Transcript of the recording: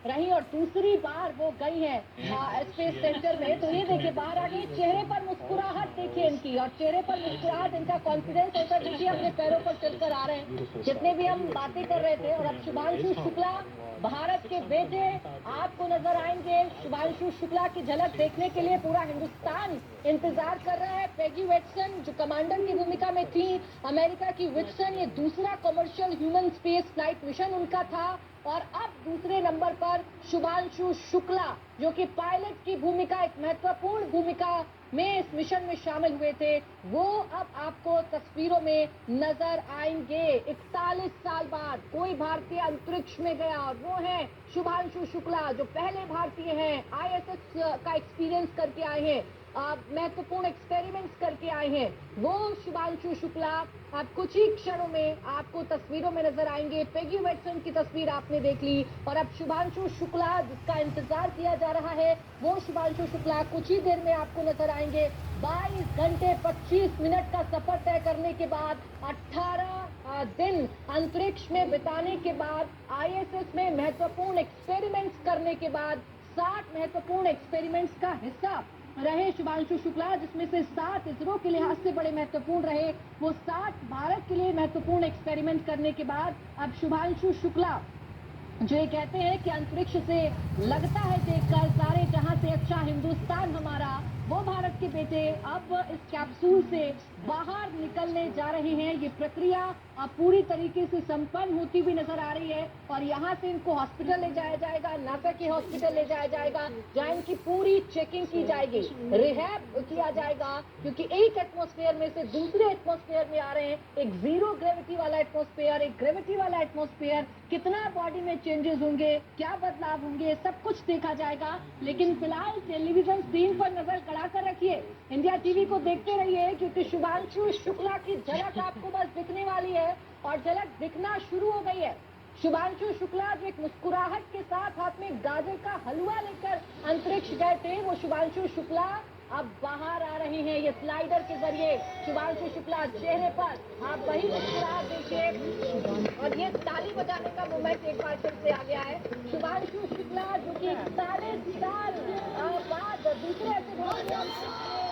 रही और दूसरी बार वो गई हैं स्पेस सेंटर में। तो ये देखिए बाहर आ गई, चेहरे पर मुस्कुराहट देखिए इनकी, और चेहरे पर मुस्कुराहट, इनका कॉन्फिडेंस ऐसा देखिए अपने पैरों पर चलकर आ रहे हैं। जितने भी हम बातें कर रहे थे, और अब शुभांशु शुक्ला भारत के बेटे आपको नजर आएंगे। शुभांशु शुक्ला की झलक देखने के लिए पूरा हिंदुस्तान इंतजार कर रहा है। पेगी वेटसन जो कमांडर की भूमिका में थी, अमेरिका की विटसन, ये दूसरा commercial human space flight mission उनका था। और अब दूसरे नंबर पर शुभांशु शुक्ला जो कि पायलट की भूमिका, एक महत्वपूर्ण भूमिका में इस मिशन में शामिल हुए थे, वो अब आपको तस्वीरों में नजर आएंगे। 41 साल बाद कोई भारतीय अंतरिक्ष में गया, और वो है शुभांशु शुक्ला जो पहले भारतीय हैं, आईएसएस का एक्सपीरियंस करके आए हैं, महत्वपूर्ण एक्सपेरिमेंट्स करके आए हैं। वो शुभांशु शुक्ला अब कुछ ही क्षणों में आपको तस्वीरों में नजर आएंगे। पेगी वेटसन की तस्वीर आपने देख ली, और अब शुभांशु शुक्ला जिसका इंतजार किया जा रहा है, वो शुभांशु शुक्ला कुछ ही देर में आपको नजर आएंगे। 22 घंटे 25 मिनट का सफर तय करने के बाद, 18 दिन अंतरिक्ष में बिताने के बाद, आईएसएस में महत्वपूर्ण एक्सपेरिमेंट्स करने के बाद, 60 महत्वपूर्ण एक्सपेरिमेंट्स का हिस्सा रहे शुभांशु शुक्ला, जिसमें से 7 इसरो के लिहाज से बड़े महत्वपूर्ण रहे। वो 7 भारत के लिए महत्वपूर्ण एक्सपेरिमेंट करने के बाद अब शुभांशु शुक्ला जो ये कहते हैं कि अंतरिक्ष से लगता है देखकर सारे जहां से अच्छा हिंदुस्तान हमारा, वो भारत के बेटे अब इस कैप्सूल से बाहर निकलने जा रहे हैं। ये प्रक्रिया अब पूरी तरीके से संपन्न होती हुई नजर आ रही है, और यहाँ से इनको हॉस्पिटल ले जाया जाएगा, नासा के हॉस्पिटल ले जाया जाएगा, जहाँ इनकी पूरी चेकिंग की जाएगी, रिहैब किया जाएगा, क्योंकि एक एटमॉस्फेयर में से दूसरे एटमॉस्फेयर में आ रहे हैं। एक जीरो ग्रेविटी वाला एटमॉस्फेयर, एक ग्रेविटी वाला एटमॉस्फेयर, कितना बॉडी में चेंजेस होंगे, क्या बदलाव होंगे, सब कुछ देखा जाएगा। लेकिन फिलहाल टेलीविजन स्क्रीन पर नजर गड़ा कर रखिए, इंडिया टीवी को देखते रहिए, क्योंकि शुभांशु शुक्ला की झलक आपको बस दिखने वाली है, और झलक दिखना शुरू हो गई है। शुभांशु शुक्ला जो एक मुस्कुराहट के साथ हाथ में गाजर का हलवा लेकर अंतरिक्ष गए थे, वो शुभांशु शुक्ला अब बाहर आ रहे हैं, ये स्लाइडर के जरिए। शुभांशु शुक्ला चेहरे पर आप वही मुस्कुराहट देखिए, और ये ताली बजाने का मोमेंट एक बार फिर से आ गया है। शुभांशु शुक्ला जो कि 41 साल बाद दूसरे ऐसे